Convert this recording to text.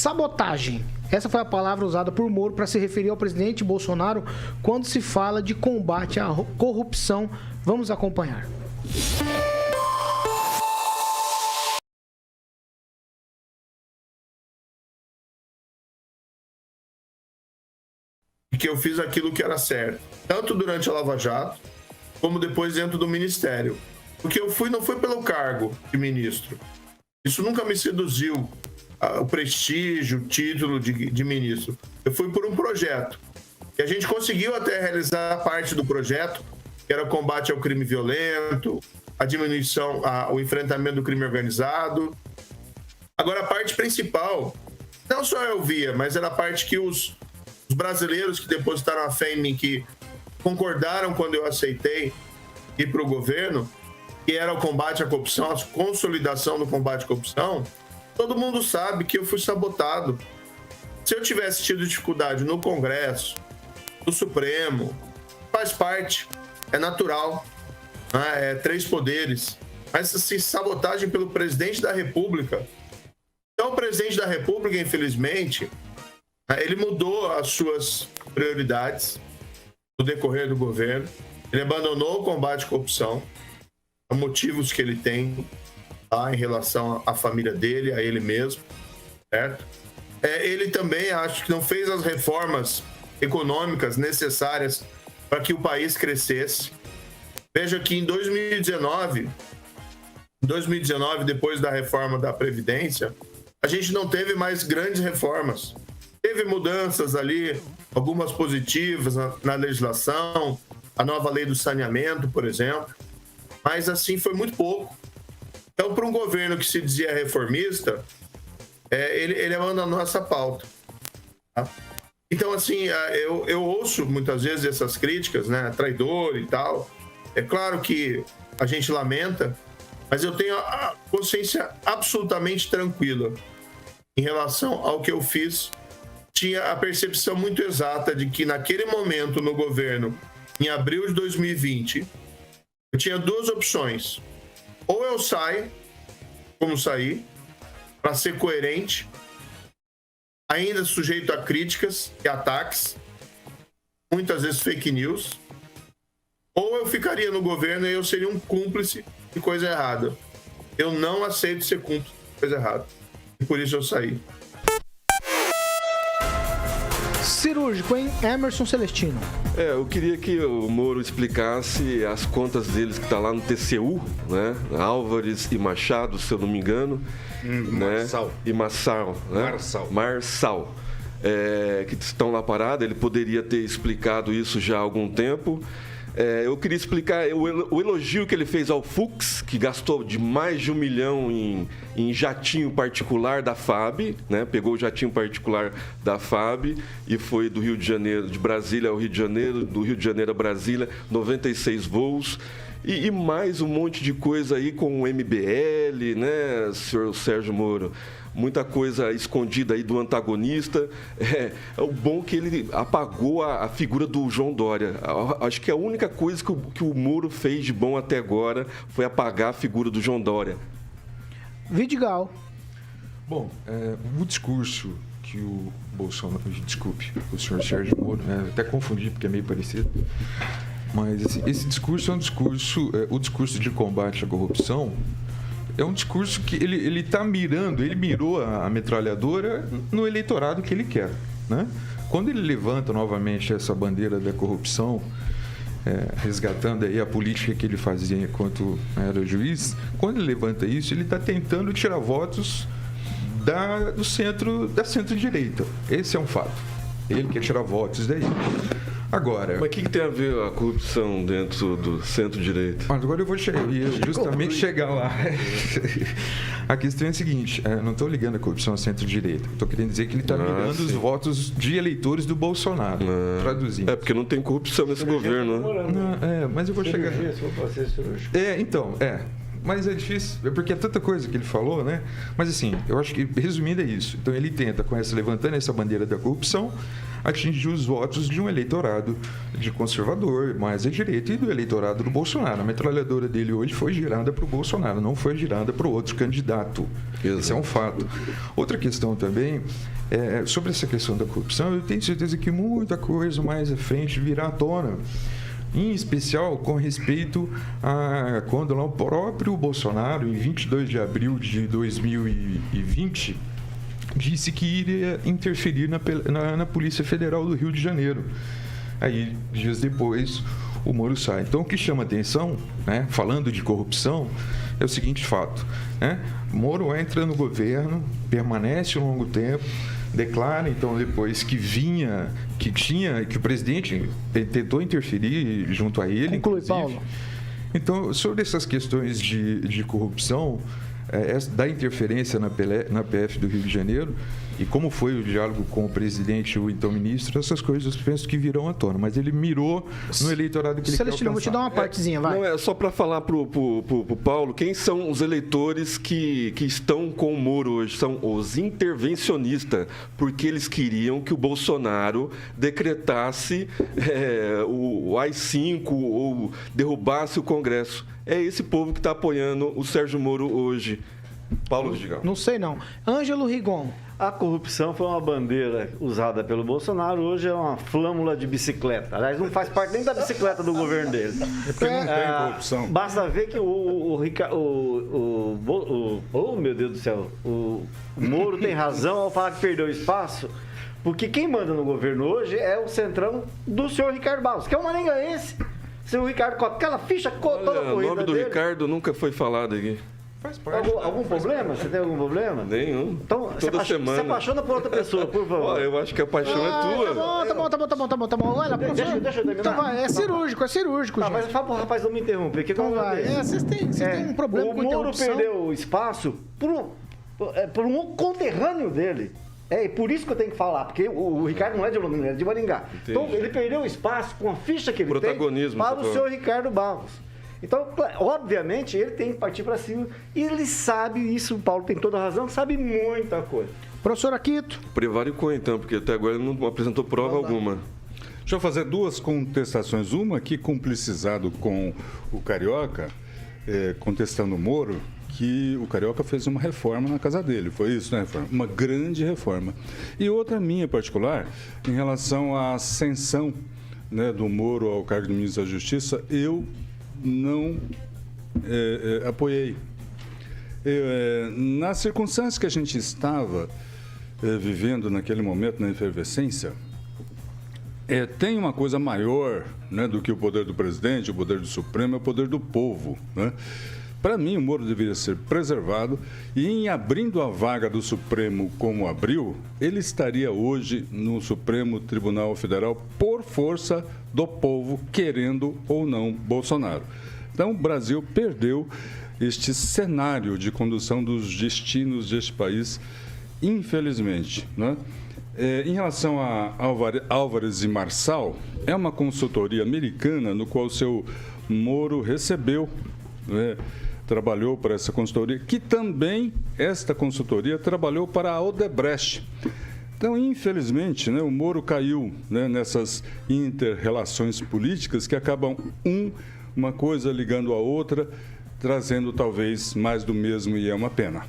sabotagem. Essa foi a palavra usada por Moro para se referir ao presidente Bolsonaro quando se fala de combate à corrupção. Vamos acompanhar. Que eu fiz aquilo que era certo, tanto durante a Lava Jato, como depois dentro do Ministério. Porque eu fui, não foi pelo cargo de ministro. Isso nunca me seduziu, o prestígio, o título de ministro. Eu fui por um projeto. E a gente conseguiu até realizar parte do projeto, que era o combate ao crime violento, a diminuição, o enfrentamento do crime organizado. Agora, a parte principal, não só eu via, mas era a parte que os brasileiros que depositaram a fé em mim, que concordaram quando eu aceitei ir para o governo, que era o combate à corrupção, a consolidação do combate à corrupção, todo mundo sabe que eu fui sabotado. Se eu tivesse tido dificuldade no Congresso, no Supremo, faz parte, é natural, né? É 3 poderes. Mas assim, sabotagem pelo presidente da República. Então, o presidente da República, infelizmente, ele mudou as suas prioridades no decorrer do governo. Ele abandonou o combate à corrupção, motivos que ele tem em relação à família dele, a ele mesmo, certo? Ele também, acho que não fez as reformas econômicas necessárias para que o país crescesse. Veja que em 2019, depois da reforma da Previdência, a gente não teve mais grandes reformas. Teve mudanças ali, algumas positivas na legislação, a nova lei do saneamento, por exemplo, mas assim foi muito pouco. Então, para um governo que se dizia reformista, ele abandonou essa pauta. Tá? Então, assim, eu ouço muitas vezes essas críticas, né, traidor e tal. É claro que a gente lamenta, mas eu tenho a consciência absolutamente tranquila em relação ao que eu fiz. Tinha a percepção muito exata de que naquele momento no governo, em abril de 2020, eu tinha 2 opções. Ou eu saio, como saí, para ser coerente, ainda sujeito a críticas e ataques, muitas vezes fake news, ou eu ficaria no governo e eu seria um cúmplice de coisa errada. Eu não aceito ser cúmplice de coisa errada. E por isso eu saí. Cirúrgico, hein? Emerson Celestino. Eu queria que o Moro explicasse as contas deles que tá lá no TCU, né? Álvares e Machado, se eu não me engano. Marçal. Né? E Marçal. Né? Marçal. Que estão lá parados. Ele poderia ter explicado isso já há algum tempo. Eu queria explicar o elogio que ele fez ao Fux, que gastou de mais de 1 milhão em jatinho particular da FAB, né? Pegou o jatinho particular da FAB e foi do Rio de Janeiro, de Brasília ao Rio de Janeiro, do Rio de Janeiro a Brasília, 96 voos. E mais um monte de coisa aí com o MBL, né, senhor Sérgio Moro? Muita coisa escondida aí do antagonista. O bom que ele apagou a figura do João Dória. Acho que a única coisa que o Moro fez de bom até agora foi apagar a figura do João Dória. Vidigal. Bom, o discurso que o Bolsonaro... Desculpe, o senhor Sérgio Moro, né? Até confundi porque é meio parecido. Mas esse discurso é um discurso... o discurso de combate à corrupção é um discurso que ele está mirando, ele mirou a metralhadora no eleitorado que ele quer, né? Quando ele levanta novamente essa bandeira da corrupção, resgatando aí a política que ele fazia enquanto era juiz, quando ele levanta isso, ele está tentando tirar votos da centro-direita. Esse é um fato. Ele quer tirar votos daí. Agora... Mas o que tem a ver a corrupção dentro do centro-direita? Agora eu vou justamente chegar lá. A questão é a seguinte, não estou ligando a corrupção ao centro-direita. Estou querendo dizer que ele está mirando os votos de eleitores do Bolsonaro. Traduzindo. Porque não tem corrupção nesse governo, né? Mas eu vou chegar... Mas é difícil, porque é tanta coisa que ele falou, né? Mas assim, eu acho que, resumindo, é isso. Então ele tenta, levantando essa bandeira da corrupção, atingir os votos de um eleitorado de conservador, mais à direita, e do eleitorado do Bolsonaro. A metralhadora dele hoje foi girada para o Bolsonaro, não foi girada para o outro candidato. Exato. Esse é um fato. Outra questão também, sobre essa questão da corrupção, eu tenho certeza que muita coisa mais à frente virá à tona. Em especial com respeito a quando lá o próprio Bolsonaro, em 22 de abril de 2020, disse que iria interferir na Polícia Federal do Rio de Janeiro. Aí, dias depois, o Moro sai. Então, o que chama atenção, né, falando de corrupção, é o seguinte fato, né? Moro entra no governo, permanece um longo tempo, declara, então, depois que que o presidente tentou interferir junto a ele. Conclui, Paulo. Então, sobre essas questões de corrupção, da interferência na PF do Rio de Janeiro, e como foi o diálogo com o presidente e o então ministro, essas coisas eu penso que virão à tona. Mas ele mirou no eleitorado que ele quer alcançar. Eu vou te dar uma partezinha, vai. Não, é só para falar pro Paulo, quem são os eleitores que estão com o Moro hoje? São os intervencionistas, porque eles queriam que o Bolsonaro decretasse o AI-5 ou derrubasse o Congresso. É esse povo que está apoiando o Sérgio Moro hoje. Paulo Vidigal. Não sei não. Ângelo Rigon. A corrupção foi uma bandeira usada pelo Bolsonaro, hoje é uma flâmula de bicicleta. Aliás, não faz parte nem da bicicleta do governo dele. É porque não tem corrupção. Basta ver que oh, meu Deus do céu, o Moro tem razão ao falar que perdeu espaço, porque quem manda no governo hoje é o centrão do senhor Ricardo Barros, que é um maringaense. Seu Ricardo, com aquela ficha toda corrida o nome do dele. Ricardo nunca foi falado aqui. Faz parte. Algum problema? Você tem algum problema? Nenhum. Então, toda semana. Se apaixona por outra pessoa, por favor. Eu acho que a paixão é tua. Tá bom. Olha, deixa eu terminar. Então vai, é cirúrgico, gente. Mas fala pro rapaz não me interromper. Que então vai. Vocês têm um problema com interrupção. O Moro perdeu espaço por um conterrâneo dele. E por isso que eu tenho que falar, porque o Ricardo não é de Londrina, ele é de Maringá. Entendi. Então, ele perdeu espaço com a ficha que ele tem para o senhor Ricardo Barros. Então, obviamente, ele tem que partir para cima. E ele sabe isso, o Paulo tem toda a razão, sabe muita coisa. Professor Aquito. Prevaricou, então, porque até agora ele não apresentou prova alguma. Deixa eu fazer duas contestações. Uma aqui, cumplicidado com o Carioca, contestando o Moro, que o Carioca fez uma reforma na casa dele. Foi isso, né? Uma grande reforma. E outra minha particular, em relação à ascensão, né, do Moro ao cargo de ministro da Justiça, eu não apoiei. Nas circunstâncias que a gente estava vivendo naquele momento, na efervescência, tem uma coisa maior, né, do que o poder do presidente, o poder do Supremo, é o poder do povo, né? Para mim, o Moro deveria ser preservado e, em abrindo a vaga do Supremo como abriu, ele estaria hoje no Supremo Tribunal Federal por força do povo, querendo ou não Bolsonaro. Então, o Brasil perdeu este cenário de condução dos destinos deste país, infelizmente, né? Em relação a Álvares e Marçal, é uma consultoria americana no qual o seu Moro recebeu, né? Trabalhou para essa consultoria, que também, esta consultoria, trabalhou para a Odebrecht. Então, infelizmente, né, o Moro caiu, né, nessas inter-relações políticas que acabam uma coisa ligando a outra, trazendo talvez mais do mesmo, e é uma pena.